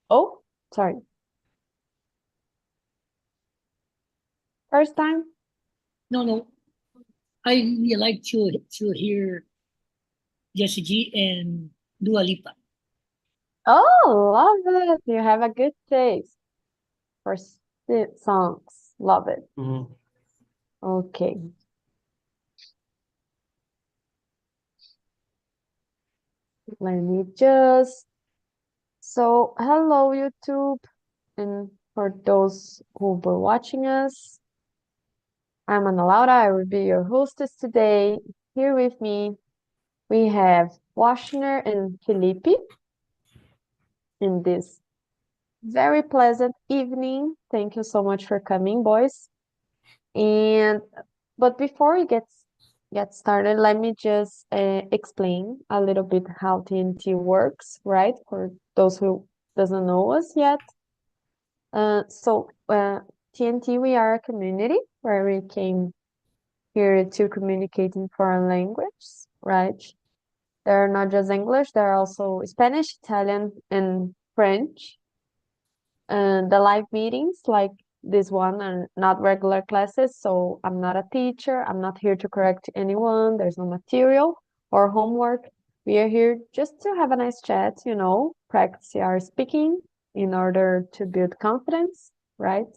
Oh, sorry. First time? No, no. I really like to hear Jessie G and Dua Lipa. Oh, love it. You have a good taste for songs. Love it. Mhm. Okay. Let me just. So, hello, YouTube. And for those who were watching us, I'm Ana Laura. I will be your hostess today. Here with me, we have Washner and Felipe in this very pleasant evening. Thank you so much for coming, boys. And but before we get started, let me just explain a little bit how TNT works, right? For those who doesn't know us yet. TNT, we are a community where we came here to communicate in foreign language, right? They're not just English, they're also Spanish, Italian, and French. And the live meetings, like this one, are not regular classes, so I'm not a teacher. I'm not here to correct anyone. There's no material or homework. We are here just to have a nice chat, practice our speaking in order to build confidence, right?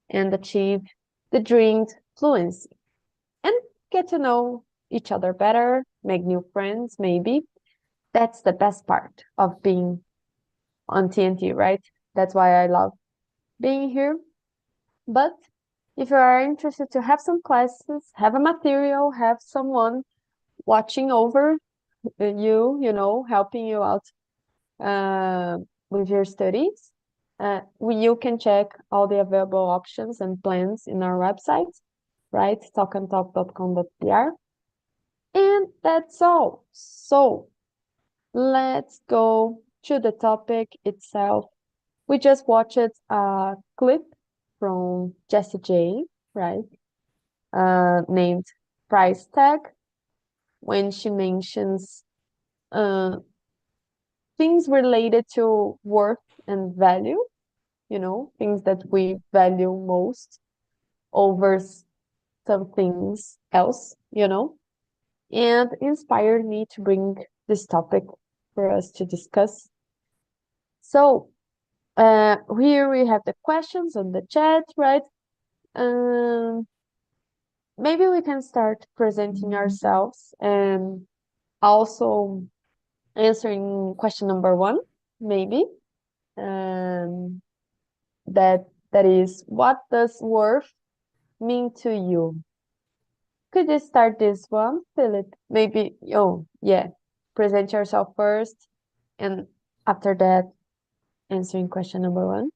And achieve the dreamed fluency and get to know each other better, make new friends, maybe. That's the best part of being on TNT, right? That's why I love being here. But if you are interested to have some classes, have a material, have someone watching over you, helping you out with your studies, you can check all the available options and plans in our website, right? talkandtalk.com.br. And that's all. So let's go to the topic itself. We just watched a clip from Jessie J, right? Named Price Tag, when she mentions uh, things related to worth and value, things that we value most over some things else, and inspired me to bring this topic for us to discuss. So, here we have the questions on the chat, right? Um, Maybe we can start presenting ourselves and also answering question number one, maybe. Um, that that is, what does worth mean to you? Could you start this one, Philip? Maybe, oh, yeah. Present yourself first, and after that, answering question number one.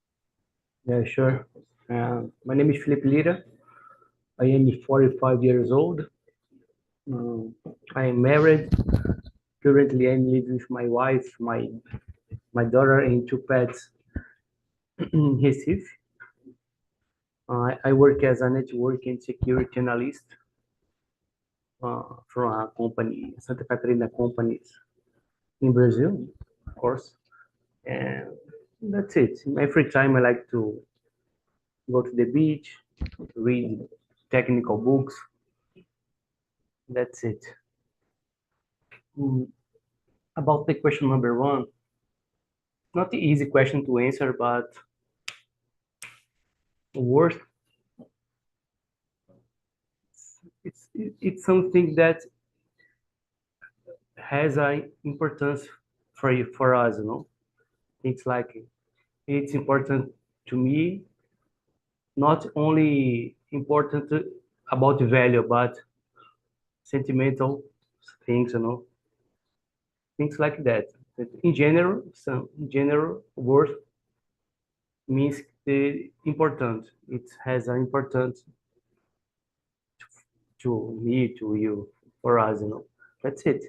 Yeah, sure. My name is Felipe Lira. I am 45 years old. I am married. Currently, I'm living with my wife, my daughter, and two pets in Recife. I work as a network and security analyst from a company, Santa Catarina companies in Brazil, of course. And that's it. In my free time, I like to go to the beach, read technical books. That's it. Mm, About the question number one, not the easy question to answer, but worth, it's something that has a importance for us, It's like it's important to me, not only important about value, but sentimental things, things like that. That in general, worth means the important. It has an importance to me, to you, for us, That's it.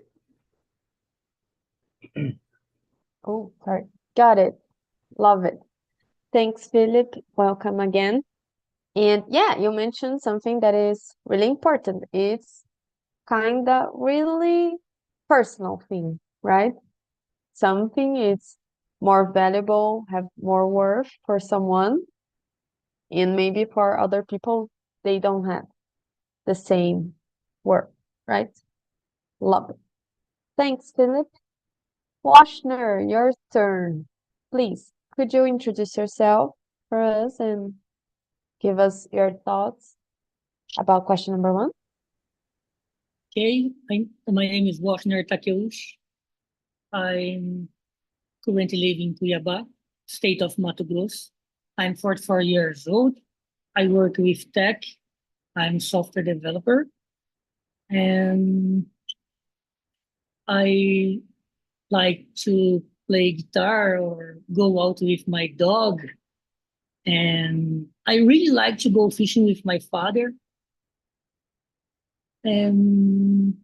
Oh, sorry. Got it. Love it. Thanks, Philip. Welcome again. And yeah, you mentioned something that is really important. It's kind of really personal thing, right? Something it's more valuable, have more worth for someone, and maybe for other people, they don't have the same worth, right? Love it. Thanks, Philip. Washner, your turn. Please, could you introduce yourself for us and give us your thoughts about question number one? Okay, my name is Washner Takeuchi. I'm currently living in Cuiabá, state of Mato Grosso. I'm 44 years old. I work with tech. I'm software developer. And I like to play guitar or go out with my dog. And I really like to go fishing with my father. And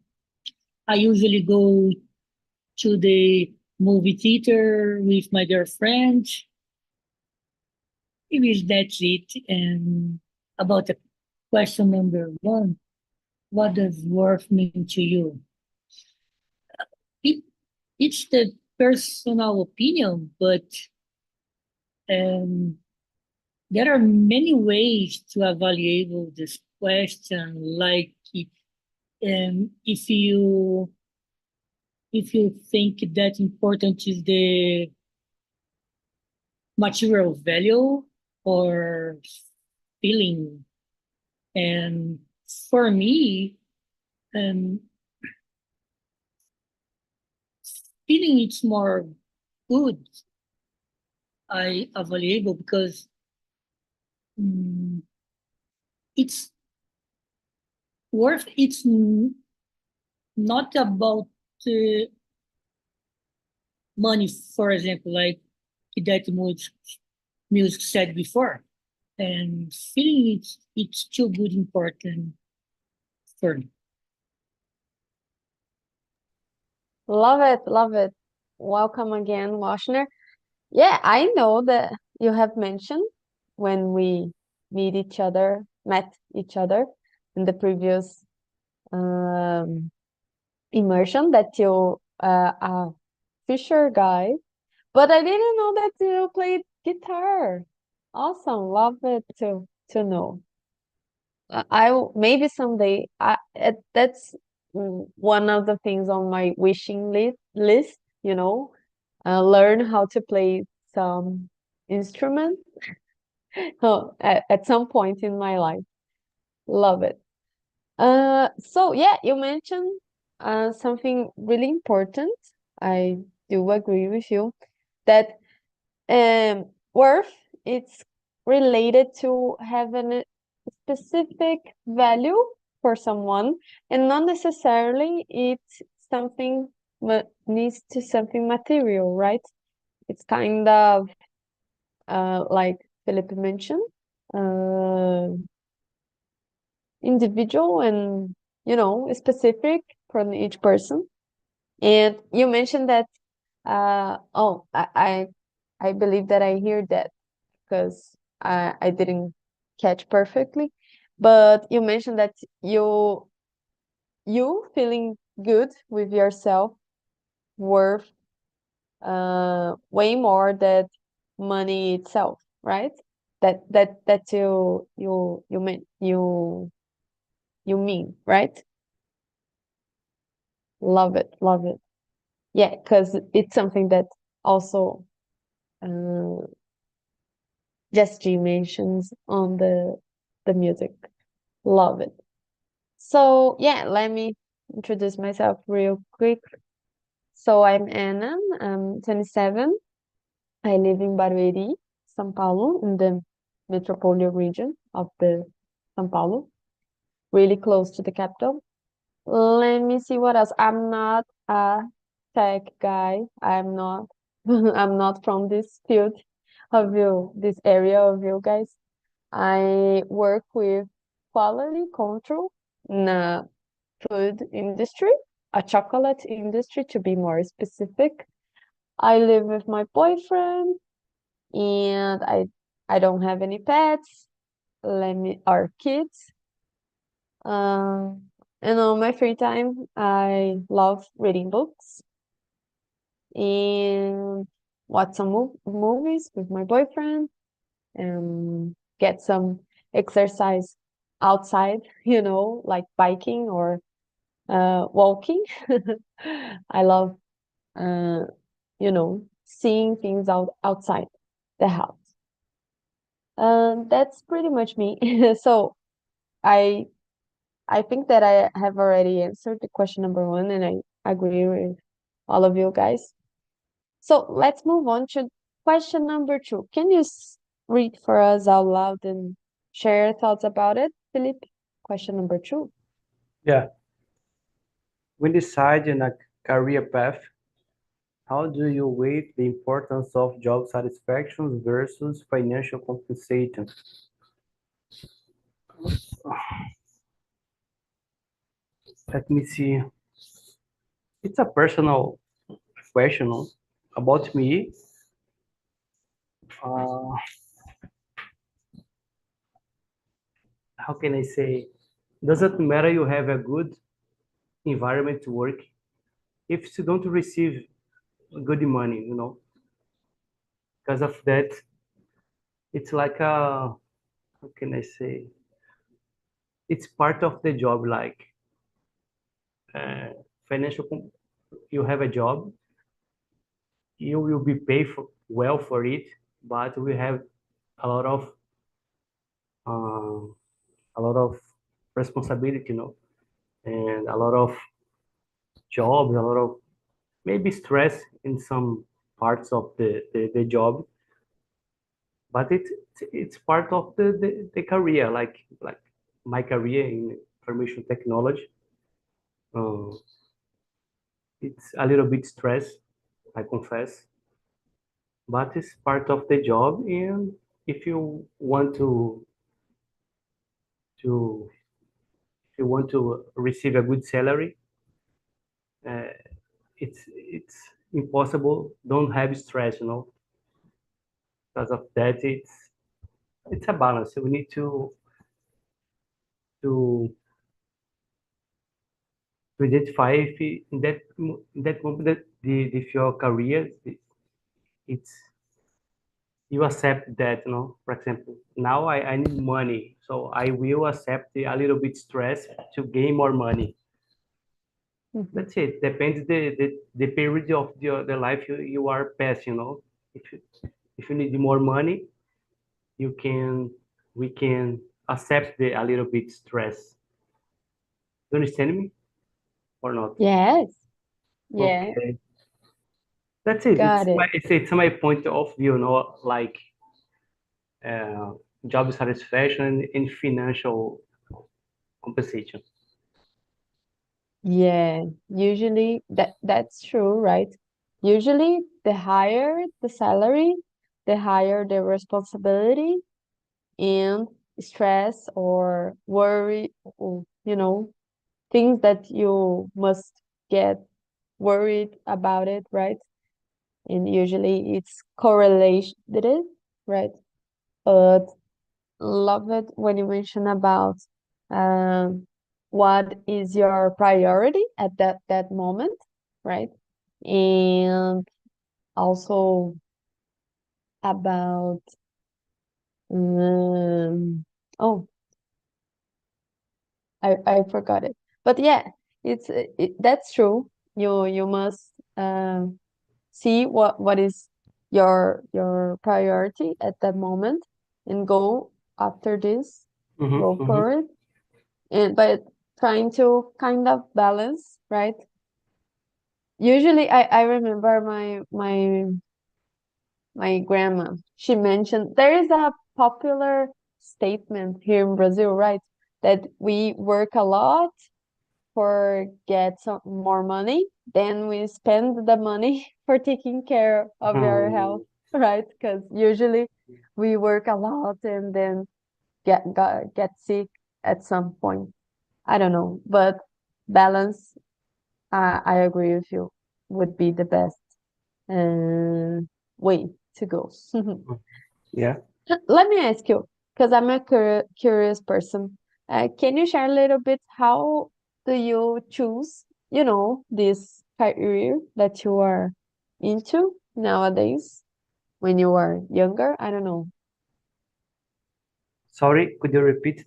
I usually go to the movie theater with my girlfriend. Maybe that's it. And about the question number one, what does worth mean to you? It, it's the personal opinion, but um, there are many ways to evaluate this question. Like if you think that important is the material value or feeling, and for me, um, feeling it's more good. I available because mm, it's worth. It's not about uh, money, for example, like that music said before. And feeling it's too good important for me. Love it, love it. Welcome again, Washner. Yeah, I know that you have mentioned when we met each other in the previous um, immersion that you are fisher guy, but I didn't know that you played guitar. Awesome, love it to know. Maybe someday that's one of the things on my wishing list, learn how to play some instrument at some point in my life. Love it. So yeah, you mentioned something really important. I do agree with you that worth it's related to having a specific value for someone, and not necessarily it's something needs to something material, right? It's kind of like Philip mentioned, uh, individual and specific from each person. And you mentioned that oh I believe that I hear that because I didn't catch perfectly, but you mentioned that you feeling good with yourself worth way more than money itself, right? That you mean, right? Love it, love it. Yeah, because it's something that also uh, Just G mentions on the music. Love it. So yeah, let me introduce myself real quick. So I'm Anna. I'm 27. I live in Barueri, São Paulo, in the metropolitan region of the São Paulo, really close to the capital. Let me see what else. I'm not a tech guy. I'm not. I'm not from this field of you, this area of you guys. I work with quality control in a food industry, a chocolate industry to be more specific. I live with my boyfriend and I don't have any pets. Our kids. And on my free time, I love reading books. And watch some movies with my boyfriend, get some exercise outside, like biking or walking. I love, seeing things outside the house. That's pretty much me. So I I think that I have already answered the question number one, and I agree with all of you guys. So let's move on to question number two. Can you read for us out loud and share your thoughts about it, Philip? Question number two. Yeah. When deciding a career path, how do you weigh the importance of job satisfaction versus financial compensation? Let me see. It's a personal question about me. Uh, how can I say? Doesn't matter you have a good environment to work if you don't receive good money, Because of that, it's like a, how can I say? It's part of the job, like uh, financial. You have a job, you will be paid well for it, but we have a lot of um, a lot of responsibility, and a lot of jobs, a lot of maybe stress in some parts of the job, but it's part of the career, like my career in information technology. Uh, it's a little bit stress, I confess, but it's part of the job. And if you want to if you want to receive a good salary, uh, it's impossible. Don't have stress, Because of that, it's a balance. We need to to identify if in that moment that if your career it's you accept that, for example, now I need money, so I will accept a little bit stress to gain more money. That's it. Depends the period of the life you are passing, if you, if you need more money, you can we can accept a little bit stress. You understand me or not? Yes. Yeah, Okay. That's it. got it. It's my point of view, like uh, job satisfaction and financial compensation. Yeah, usually that's true, right? Usually the higher the salary, the higher the responsibility and stress or worry, or, things that you must get worried about it, right? And usually it's correlated, right? But love it when you mention about um, what is your priority at that moment, right? And also about oh, I forgot it. But yeah, that's true. You must see what is your priority at that moment and go after this, Mm-hmm, go mm-hmm, for it. And but trying to kind of balance, right? Usually I remember my grandma, she mentioned there is a popular statement here in Brazil, right? That we work a lot for get some more money, then we spend the money for taking care of our health, right? Because usually we work a lot and then get sick at some point. I don't know, but balance, I agree with you, would be the best uh, way to go. yeah. Let me ask you, because I'm a curious person. Can you share a little bit how do you choose, this career that you are into nowadays? when you were younger? I don't know. Sorry, could you repeat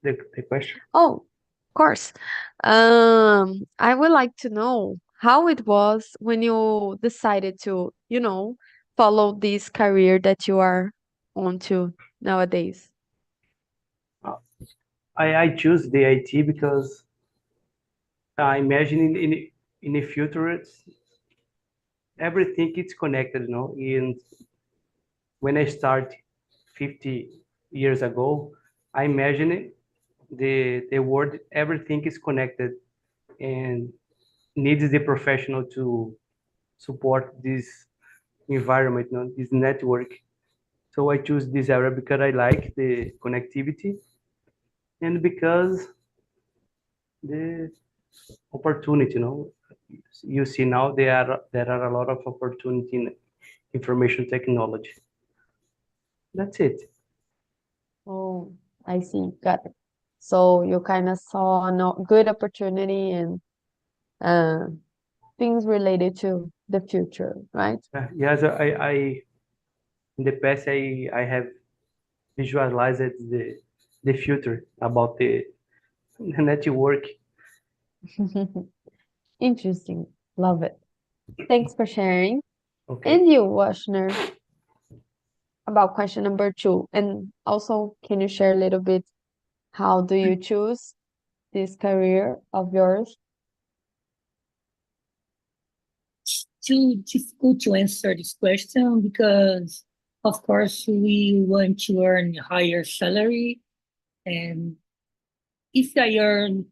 the question? Oh, of course. I would like to know how it was when you decided to, follow this career that you are on to nowadays. Uh, I choose the IT because I imagine in the future everything is connected, And when I start 50 years ago, I imagine the world everything is connected and needs the professional to support this environment, this network. So I choose this area because I like the connectivity and because the opportunity, You see now there are a lot of opportunity in information technology. That's it. Oh, I see. Got it. So you kind of saw a good opportunity and uh, things related to the future, right? Yes, I in the past I have visualized the future about the network. Interesting. Love it. Thanks for sharing. Okay. And you, Washner, about question number 2. And also, can you share a little bit how do you choose this career of yours? Too difficult to answer this question because, of course, we want to earn higher salary, and if I earn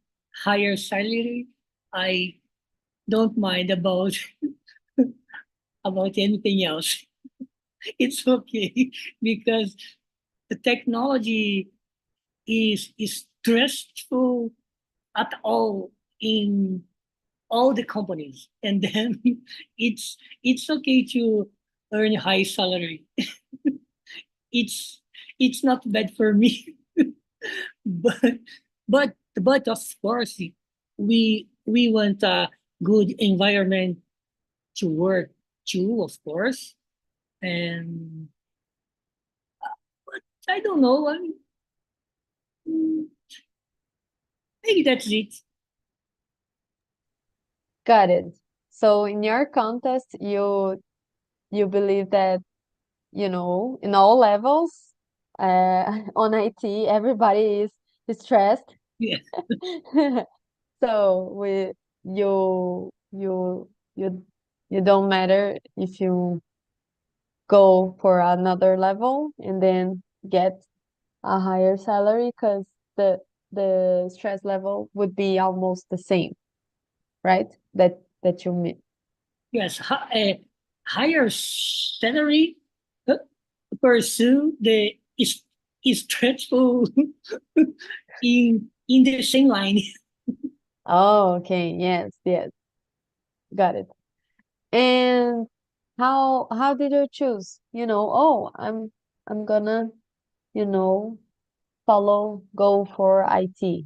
higher salary, I don't mind about about anything else. It's okay because the technology is stressful at all in all the companies, and then it's okay to earn high salary. It's not bad for me. but but of course we want a good environment to work too, of course. And I don't know. Mm, maybe that's it. Got it. So in your contest, you believe that, in all levels, on IT, everybody is stressed. Yeah. So you you you you don't matter if you go for another level and then get a higher salary because the stress level would be almost the same, right? That you mean. Yes. Higher salary, uh, pursue the is stressful in the same line. Oh, okay. Yes, yes. Got it. And how did you choose? Oh, I'm gonna, you know, go for IT.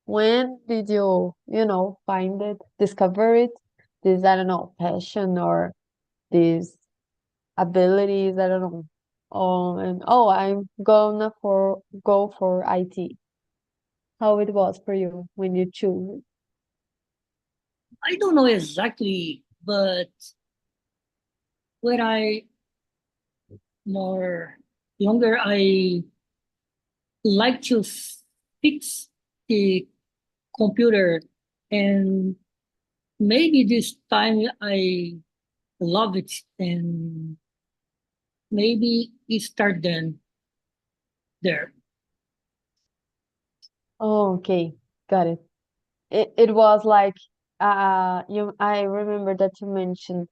When did you find it, discover it, this, I don't know, passion or these abilities, I don't know. And I'm gonna go for IT. How it was for you when you choose? I don't know exactly, but when I more younger, I like to fix the computer, and maybe this time I love it, and maybe it start then there. Oh, okay, got it. It was like I remember that you mentioned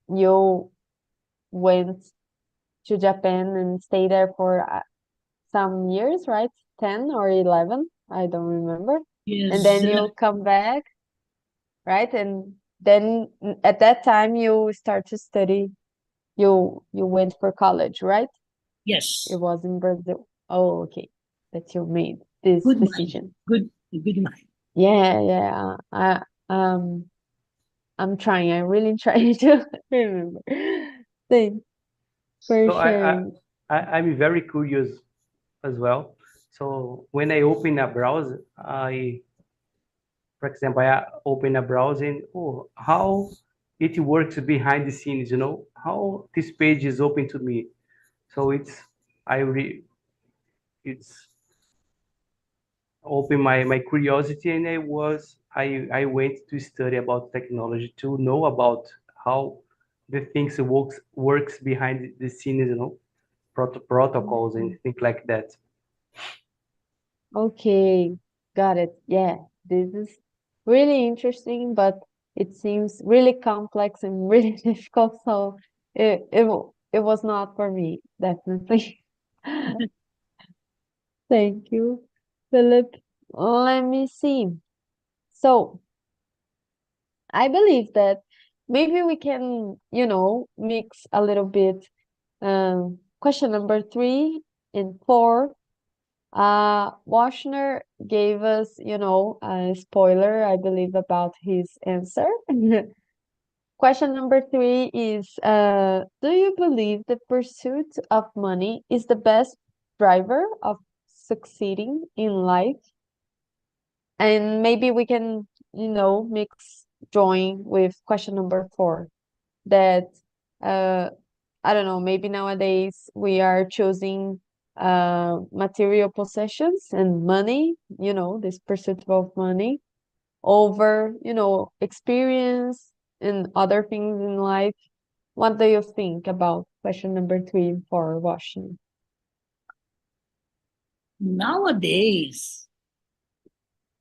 you went to Japan and stayed there for some years, right? 10 or 11, I don't remember. And Yes, then you come back, right? And then at that time you start to study. You went for college, right? It yes, was in Brazil. Oh, okay. That you made this good mind, decision. good mind. Yeah, yeah. I'm trying. I'm really trying to remember. Thanks. for So sharing. I'm very curious as well. So when I open a browser, for example, I open a browser and oh, how it works behind the scenes, how this page is open to me. So I re, it's open my curiosity, and I went to study about technology to know about how the things works behind the scenes, protocols and things like that. Okay, got it. Yeah, this is really interesting, but it seems really complex and really difficult. So it was not for me, definitely. Thank you, Philip. Let me see. So I believe that maybe we can, mix a little bit. Question number 3 and 4. Washner gave us, a spoiler, I believe, about his answer. Question number 3 is, do you believe the pursuit of money is the best driver of succeeding in life? And maybe we can, mix join with question number 4, that uh, I don't know, maybe nowadays we are choosing material possessions and money, this pursuit of money over, experience and other things in life. What do you think about question number 3 and 4, Washington? Nowadays,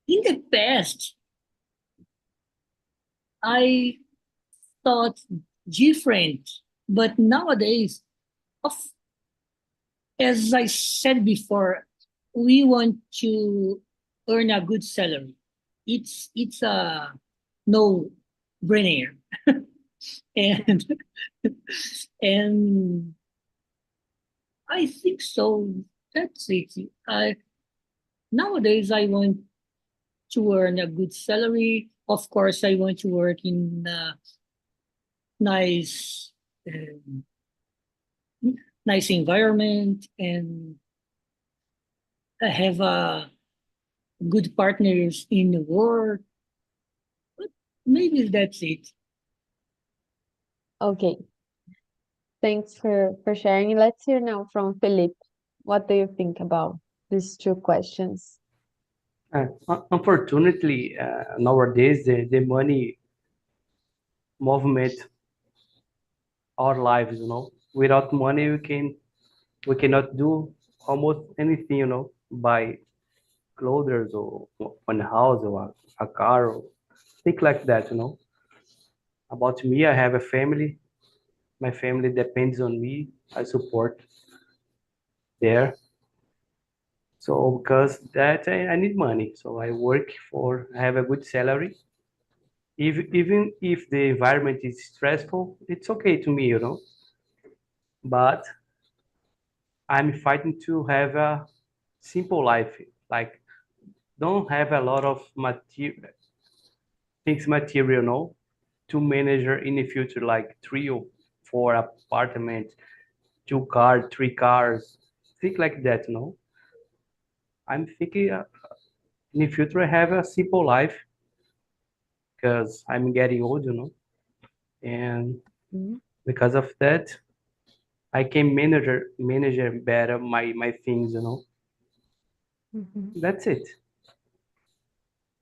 in the past, I thought different, but nowadays, of as I said before, we want to earn a good salary. It's a no brainer, and and I think so. That's it. I Nowadays I want to earn a good salary. Of course, I want to work in a nice, um, nice environment, and I have a good partners in the work. But maybe that's it. Okay, thanks for sharing. Let's hear now from Philippe. What do you think about these 2 questions? Unfortunately, nowadays the money movement our lives. Without money, we cannot do almost anything. Buy clothes or one house or a car or things like that. About me, I have a family. My family depends on me. I support there. So because that I need money. So I have a good salary. Even if the environment is stressful, it's okay to me. But I'm fighting to have a simple life. Like don't have a lot of material, to manage in the future, like 3 or 4 apartments, 2 cars, 3 cars, think like that. I'm thinking in the future I have a simple life because I'm getting old, and Mhm, because of that, I can manage better my things. mhm. That's it.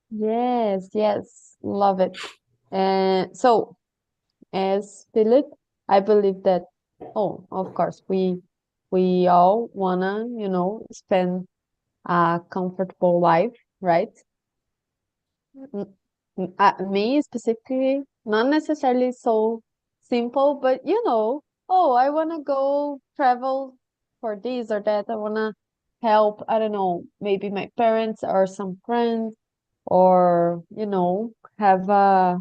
Yes, yes, love it. And so, as Philip, I believe that, oh, of course, we all wanna, spend a comfortable life, right? Mm, Me specifically, not necessarily so simple, but oh, I wanna go travel for this or that. I wanna help, I don't know, maybe my parents or some friends, or have a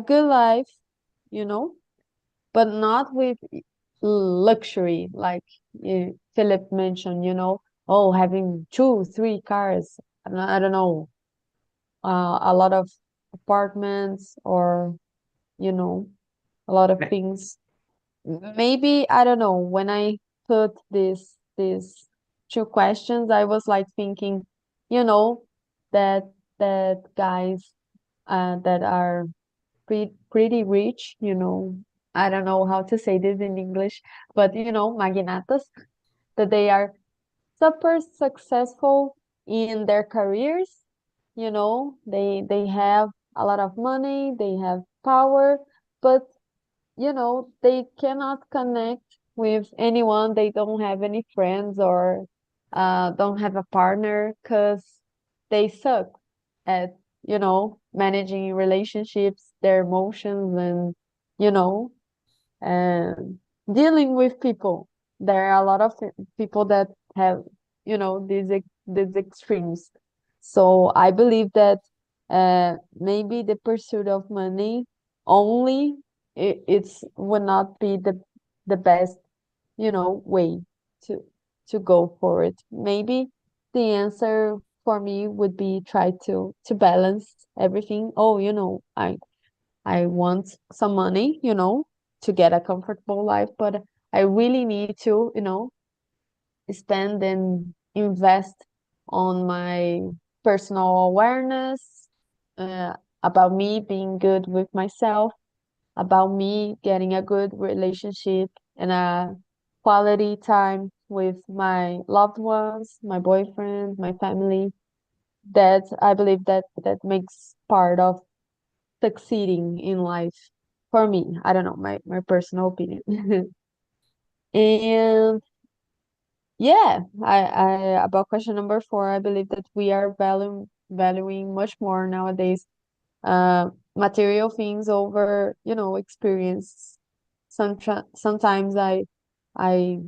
good life, you know but not with luxury, like Philip mentioned, oh, having 2 3 cars, I don't know, a lot of apartments, or you know a lot of things. maybe I don't know, when I put these two questions, I was like thinking, you know, that that guys that are pretty rich, I don't know how to say this in English, but magnatas, that they are super successful in their careers, they have a lot of money, they have power, but they cannot connect with anyone. They don't have any friends or don't have a partner because they suck at, managing relationships, their emotions, and, you know, and dealing with people. There are a lot of people that have, these extremes. So I believe that maybe the pursuit of money only it's would not be the best, way to go for it. Maybe the answer for me would be try to balance everything. Oh, I want some money, to get a comfortable life, but I really need to, spend and invest on my personal awareness, uh, about me being good with myself, about me getting a good relationship and a quality time with my loved ones, my boyfriend, my family. That I believe that makes part of succeeding in life for me. I don't know, my personal opinion. And yeah, I about question number four, I believe that we are valuing much more nowadays material things over, experience. Sometimes I I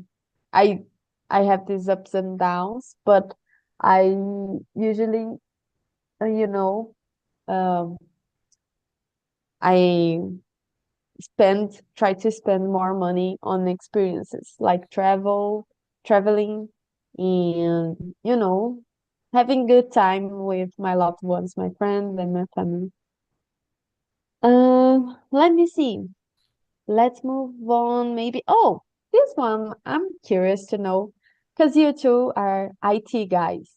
I have these ups and downs, but I usually, uh, you know, um, I try to spend more money on experiences like traveling, and, having good time with my loved ones, my friends and my family. Let me see. Let's move on. Maybe. Oh, this one I'm curious to know because you two are IT guys.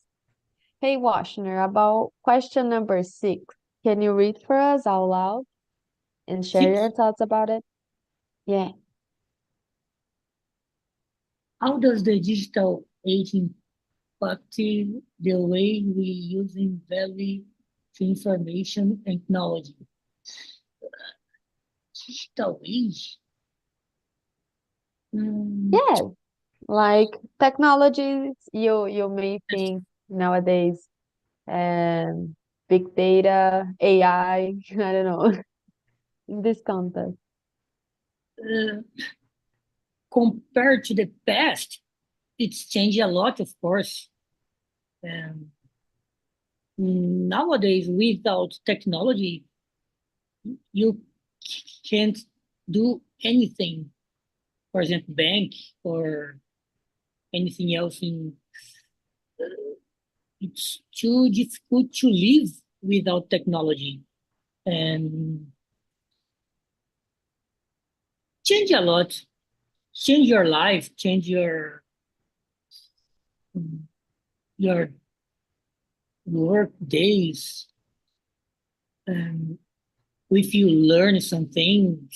Hey, Washner, about question number 6. Can you read for us out loud and share your Six, thoughts about it? Yeah. how does the digital age impact the way we using value to information and technology? Digital age? Mm, Yeah. Like technologies, you may think nowadays, um, big data, AI, I don't know, in this context. uh, compared to the past, it's changed a lot, of course. Um, Nowadays, without technology, you can't do anything. For example, bank or anything else. It's too difficult to live without technology, and change a lot. Change your life, change your work days. Um, if you learn something,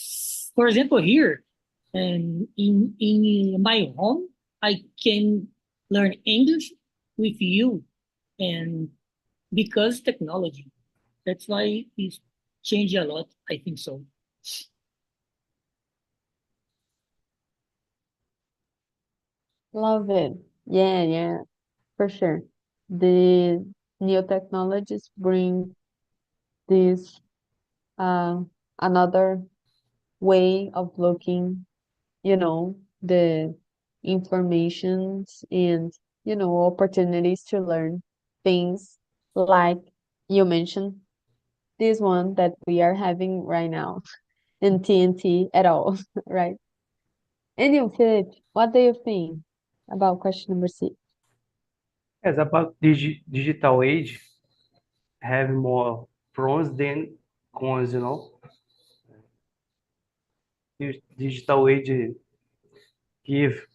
for example, here and in my home, I can learn English with you, and because technology. That's why it's changed a lot. I think so. Love it. Yeah, yeah, for sure. The new technologies bring this uh, another way of looking, the informations and, opportunities to learn things like you mentioned, this one that we are having right now in TNT at all, right? And you, Philip, what do you think about question number 6? Yes, about digital age, have more pros than cons, digital age give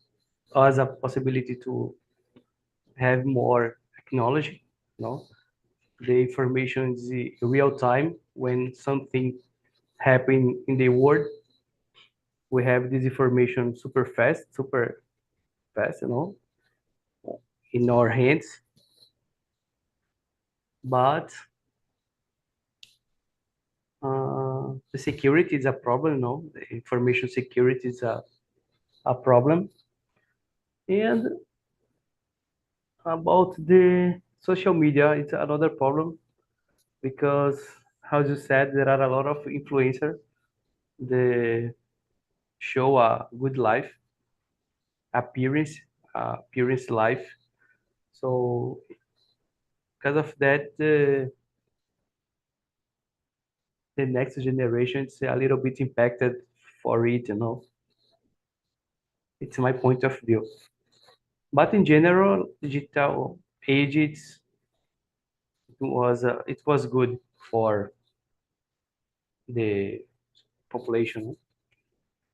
us a possibility to have more technology, you know. The information is real time. When something happen in the world, we have this information super fast, you know, in our hands. But the security is a problem, no? The information security is a problem. And about the social media, it's another problem because, as you said, there are a lot of influencers. They show a good life, appearance, appearance life. So because of that, the next generation is a little bit impacted for it, you know. It's my point of view. But in general, digital age it was good for the population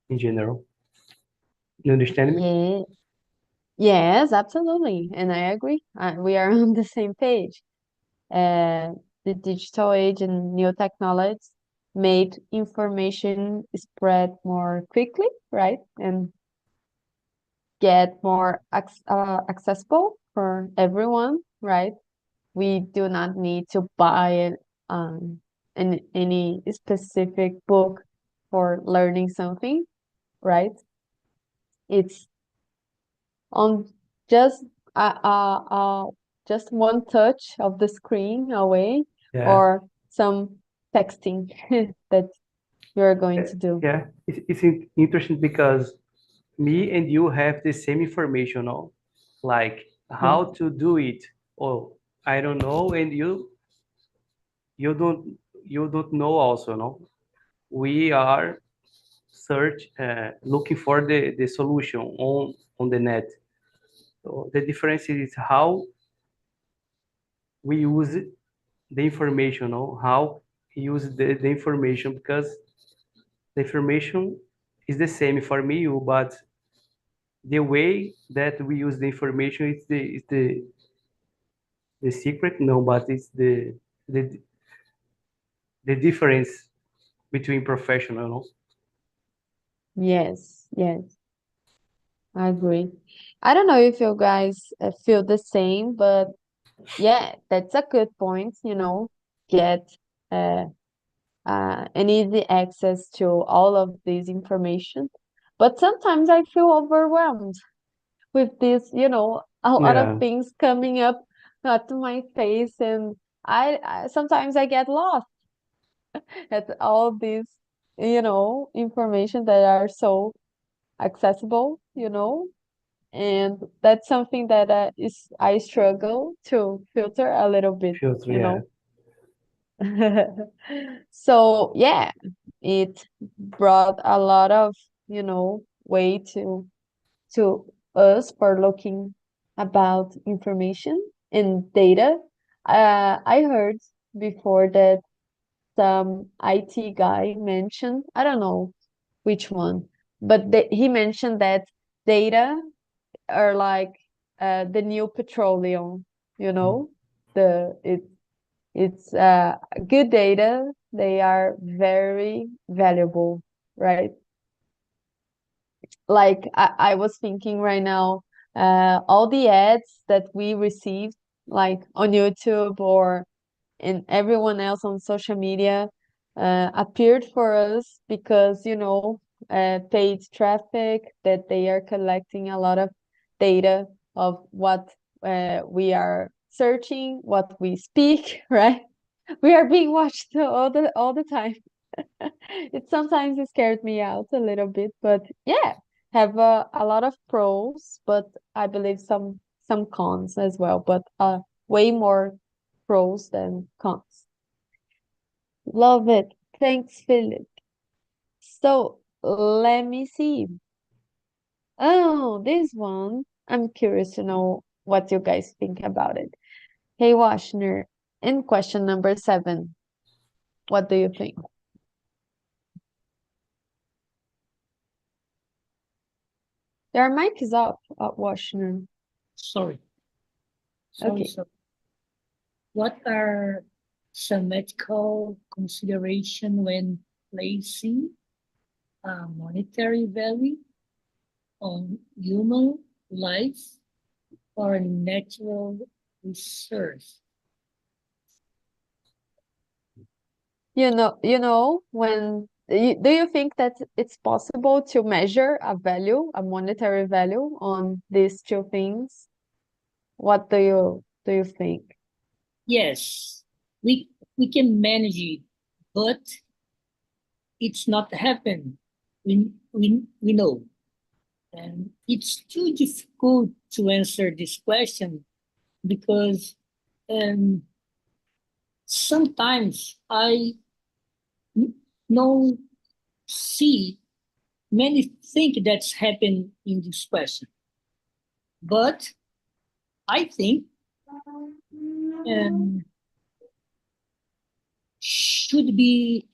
in general. You understand me? Yeah. Yes, absolutely. And I agree. We are on the same page. Uh, the digital age and new technologies made information spread more quickly, right? And get more accessible for everyone, right? We do not need to buy any specific book for learning something, right? It's on just uh, uh, uh, just one touch of the screen away, Yeah. or some texting that you're going to do. Yeah, it's interesting because me and you have the same information, no? Like Yeah. how to do it. Oh, I don't know, and you don't you don't know also, no? We are looking for the solution on the net. So the difference is how we use the information, no? How use the information, because the information is the same for me, you, but the way that we use the information is the secret, no, but it's the the difference between professional, no? Yes, yes, I agree. I don't know if you guys feel the same, but yeah, that's a good point, get uh, an easy access to all of this information. But sometimes I feel overwhelmed with this, a lot of Yeah, things coming up to my face, and I sometimes I get lost at all these, information that are so accessible, and that's something that is I struggle to filter a little bit, filter, you yeah, know. So yeah, it brought a lot of, way to us for looking about information and data. I heard before that some IT guy mentioned, I don't know which one, but he mentioned that data are like the new petroleum, you know, the it's good data. They are very valuable, right? Like I was thinking right now, all the ads that we received, like on YouTube or in everyone else on social media, appeared for us because, paid traffic, that they are collecting a lot of data of what we are searching, what we speak, right? We are being watched all the time. It sometimes it scared me out a little bit, but yeah, have a lot of pros, but I believe some cons as well, but way more pros than cons. Love it. Thanks, Philip. So let me see. Oh, this one. I'm curious to know what you guys think about it. Hey, Washner, in question number 7, what do you think? Your mic is up, Washington. Sorry. Okay. Sorry. What are some ethical consideration when placing a monetary value on human life or natural resource? When do you think that it's possible to measure a value, a monetary value on these two things? What do you think? Yes, we can manage it, but it's not happen. We know. And it's too difficult to answer this question because sometimes I know see many think that's happened in this question, but I think um, should be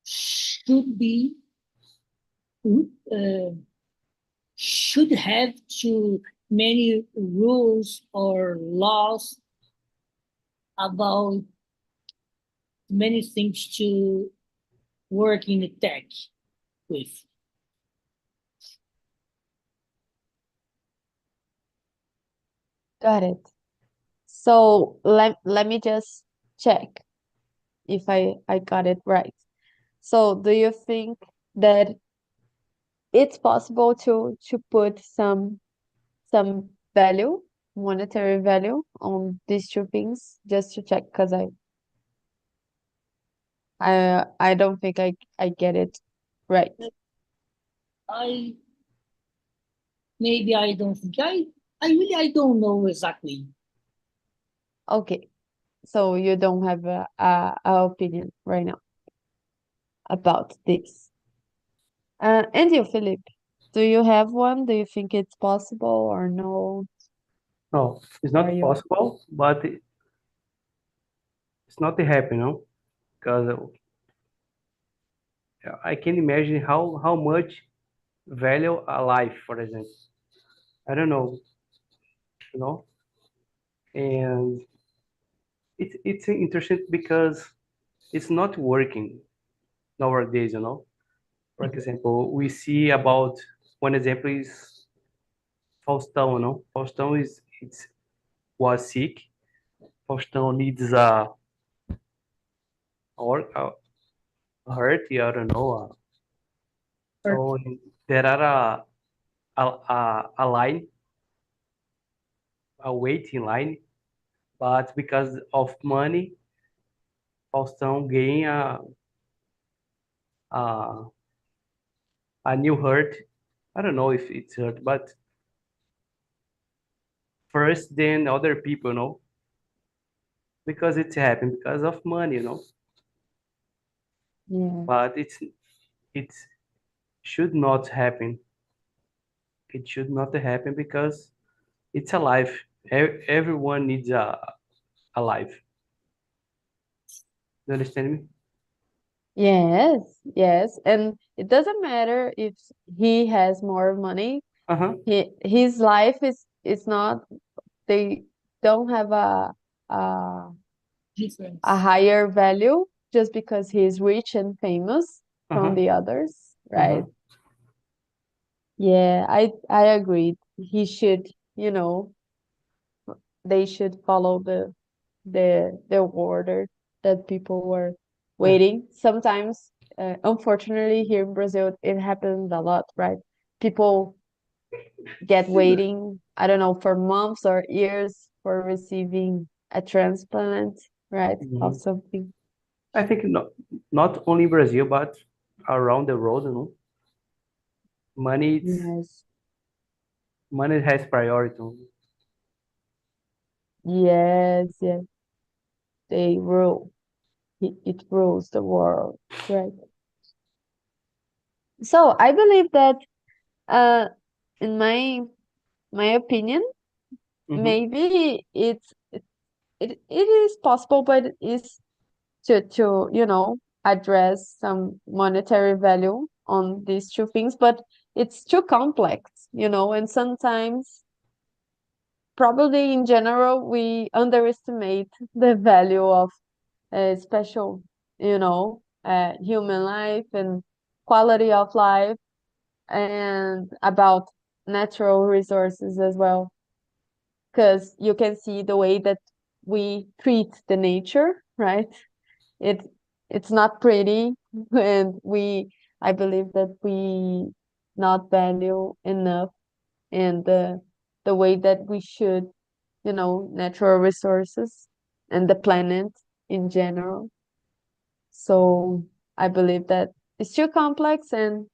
should be uh, should have too many rules or laws about many things to work in the tech with. Got it. So let me just check if I got it right. So do you think that it's possible to put some value, monetary value on these two things just to check because I don't think I get it right. I maybe I don't think I don't know exactly. Okay. So you don't have a opinion right now about this. And you, Philip, do you have one? Do you think it's possible or no? No, it's Are not you? possible, but it's not happy, because I can imagine how much value a life, for example. I don't know, you know, and it's interesting because it's not working nowadays, For example, we see about one example is Faustão, Faustão was sick. Faustão needs or hurt, I don't know. So there are a line, a waiting line, but because of money, Faustão gain a, a new hurt. I don't know if it's hurt, but first than other people, because it's happened because of money, Yeah. But it should not happen. It should not happen because it's a life. Everyone needs a life. You understand me? Yes, yes. And it doesn't matter if he has more money. Uh-huh. His life is not, they don't have a Difference. a higher value just because he's rich and famous from Uh-huh. the others, right? Uh-huh. Yeah, I agree. He should, they should follow the order that people were Yeah. waiting. Sometimes, unfortunately, here in Brazil, it happens a lot, right? People get waiting, I don't know, for months or years for receiving a transplant, right, of Mhm. something. I think not only Brazil, but around the world, Money, Yes, money has priority. yes, yes. They rule. It rules the world, right? So I believe that, uh, in my opinion, Mm-hmm. maybe it is possible, but it is to address some monetary value on these two things, but it's too complex and sometimes, probably in general, we underestimate the value of special, human life and quality of life and about natural resources as well. Because you can see the way that we treat the nature, right? It it's not pretty, and I believe that we not value enough and the way that we should, natural resources and the planet in general. So I believe that it's too complex, and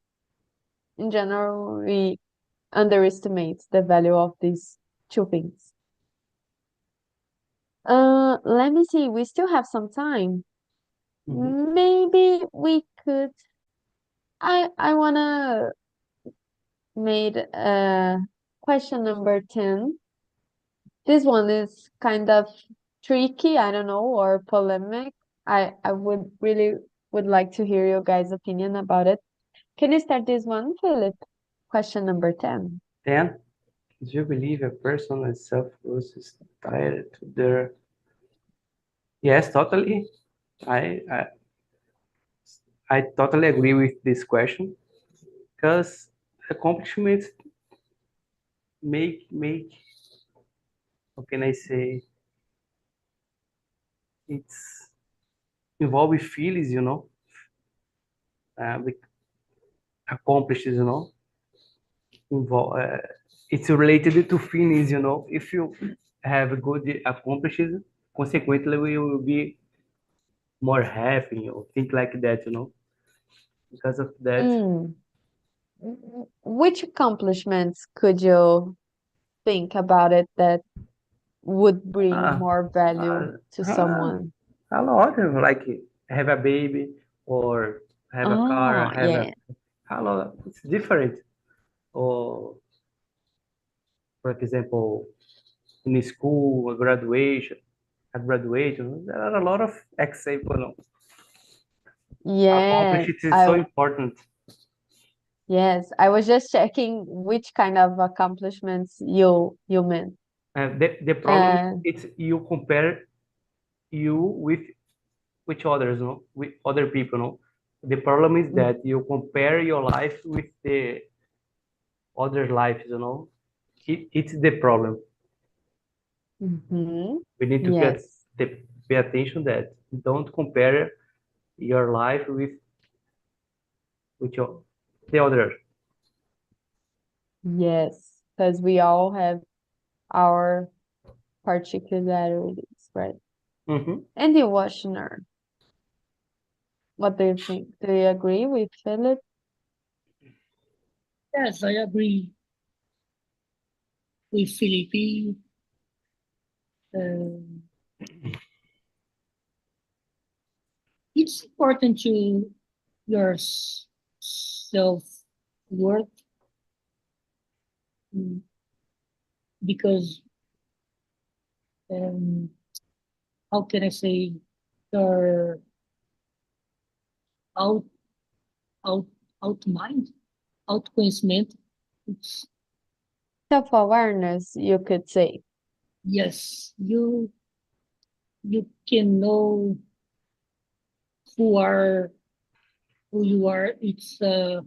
in general we underestimate the value of these two things. Let me see, we still have some time. Maybe we could. I wanna made question number 10. This one is kind of tricky, I don't know, or polemic. I would like to hear your guys' opinion about it. Can you start this one, Philip? Question number 10. Then, do you believe a person is self-worth is tied to their... Yes, totally. I, I I totally agree with this question because accomplishments make how can I say, it's involve feelings, with accomplished, involve it's related to feelings, if you have good accomplishments, consequently we will be more happy or think like that, because of that. Mm. Which accomplishments could you think about it that would bring uh, more value to uh, someone? a lot of like have a baby or have a car, Oh, have yeah. a lot. It's different. Or for example, in school, a graduation, there are a lot of examples. Yes, Accomplishment is so important. yes. I was just checking which kind of accomplishments you meant. The problem Uh, is you compare you with others, no? With other people, no? The problem is mm, that you compare your life with the other lives, it's the problem. mhm. We need to Yes, pay attention that don't compare your life with the others. yes, because we all have our particularities, right? Hmm. And you, Washington, what do you think? Do you agree with Philip? Yes, I agree with Felipe. Um, it's important to your self worth because um, how can I say your out out out mind, out conhecimento. It's Self-awareness, you could say. yes, you can know who are who you are. It's a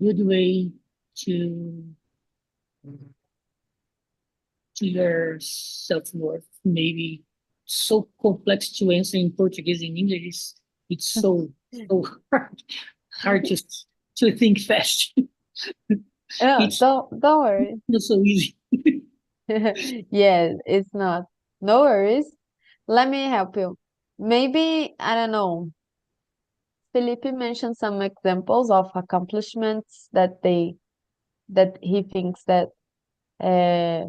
good way to your self worth. Maybe so complex to answer in Portuguese and English. It's so hard to think fast. Oh, It's don't worry. not so easy. Yes, it's not. No worries. Let me help you. Maybe, I don't know. Felipe mentioned some examples of accomplishments that he thinks that uh,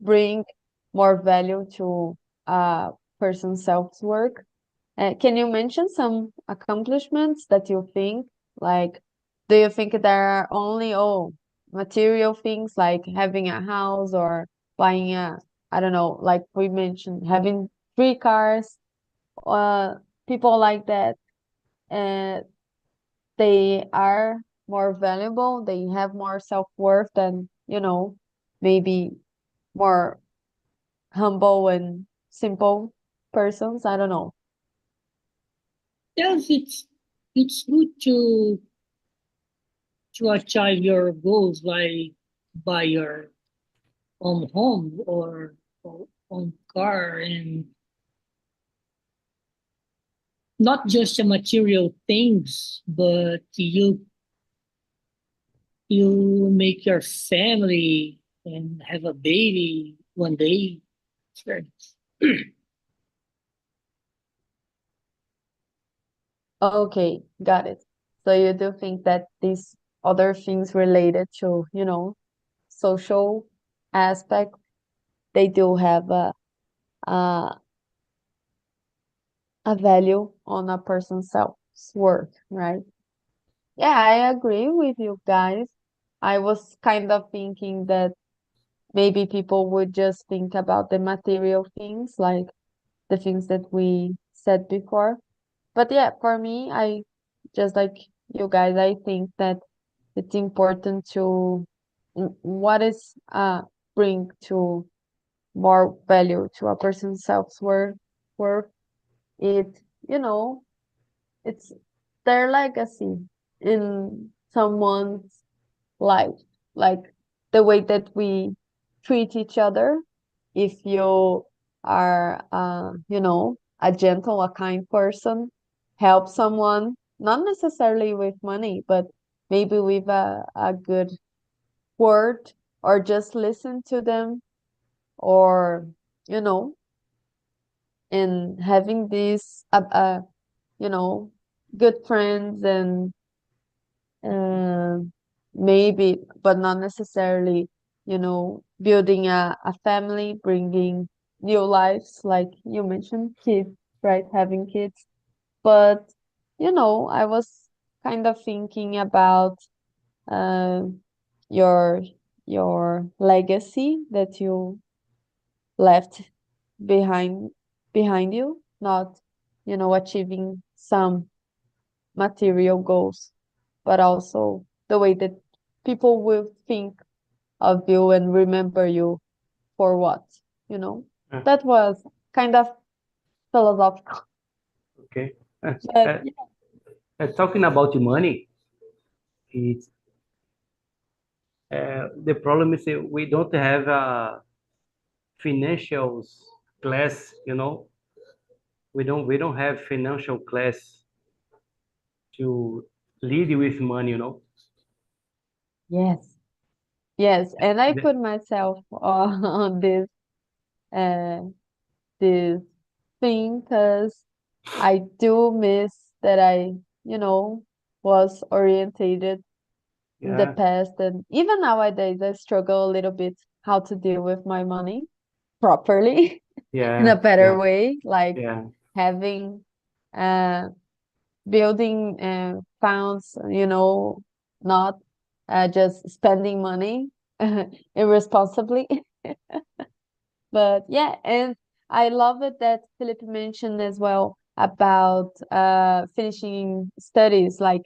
bring more value to a person's self-work. Can you mention some accomplishments that you think, like, do you think there are only, material things like having a house or buying I don't know, like we mentioned, having 3 cars, uh, people like that, uh, they are more valuable, they have more self-worth than, maybe more humble and simple persons. I don't know. Yes, it's good to achieve your goals by buy your own home or own car, and not just the material things, but you make your family and have a baby one day. Sure. Okay, got it. So you do think that these other things related to, social aspect, they do have a, a value on a person's self-worth, right? Yeah, I agree with you guys. I was kind of thinking that maybe people would just think about the material things, like the things that we said before. But yeah, for me, I just like you guys, I think that it's important to what is bring to more value to a person's self-worth. It, you know, it's their legacy in someone's life, like the way that we treat each other. If you are, a gentle, a kind person, help someone, not necessarily with money, but maybe with a good word, or just listen to them, or, you know, and having these, you know, good friends and uh, maybe, but not necessarily, building a family, bringing new lives, like you mentioned, kids, right? Having kids. But, I was kind of thinking about uh, your your legacy that you left behind behind you, not, achieving some material goals, but also the way that people will think of you and remember you for what, you know? Uh, That was kind of philosophical. okay. But yeah, Talking about the money, it's the problem is that we don't have a financial class. We don't have financial class to lead with money. yes, yes. And I The- put myself on uh, this thing because I do miss that I, you know, was orientated in the yeah, past. And even nowadays, I struggle a little bit how to deal with my money properly in a yeah, better yeah, way, like yeah, having uh building funds, not just spending money irresponsibly. But yeah, and I love it that Philip mentioned as well about finishing studies, like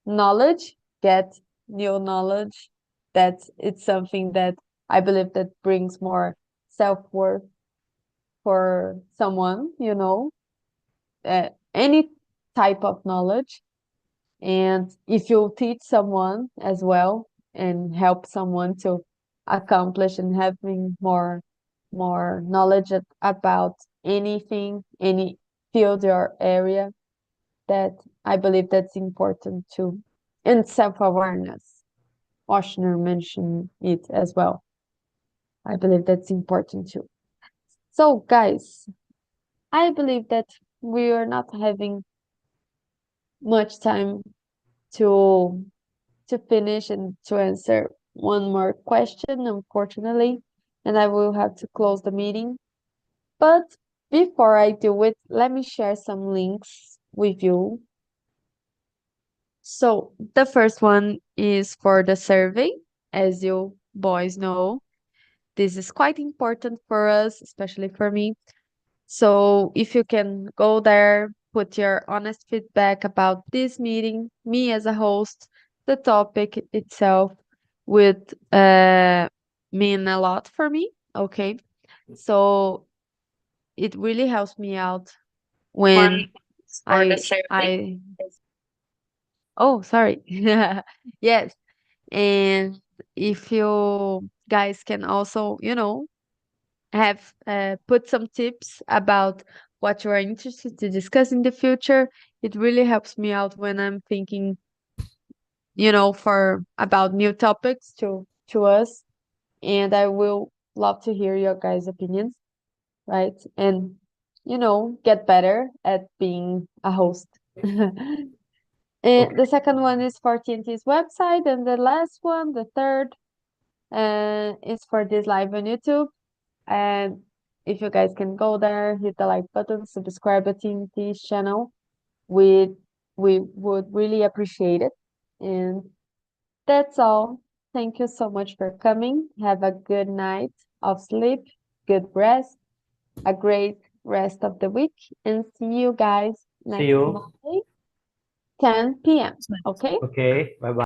knowledge, get new knowledge. That it's something that I believe that brings more self-worth for someone, any type of knowledge. And if you teach someone as well and help someone to accomplish and having more knowledge about anything, any field or area, that I believe that's important too. And self-awareness. Washner mentioned it as well. I believe that's important too. So guys, I believe that we are not having much time to finish and to answer one more question, unfortunately, and I will have to close the meeting. But before I do it, let me share some links with you. So the first one is for the survey. As you boys know, this is quite important for us, especially for me. So if you can go there, put your honest feedback about this meeting, me as a host, the topic itself would mean a lot for me. Okay. So it really helps me out when I oh, sorry. Yes. And if you guys can also, have put some tips about what you are interested to discuss in the future, it really helps me out when I'm thinking, for about new topics to us. And I will love to hear your guys' opinions, right? And, get better at being a host. Okay. And the second one is for TNT's website, and the last one, the third, is for this live on YouTube. And if you guys can go there, hit the like button, subscribe to TNT's channel, we we would really appreciate it. And that's all. Thank you so much for coming. Have a good night of sleep, good rest, a great rest of the week, and see you guys See next you. Monday, 10 p.m. Okay? Okay. Bye bye.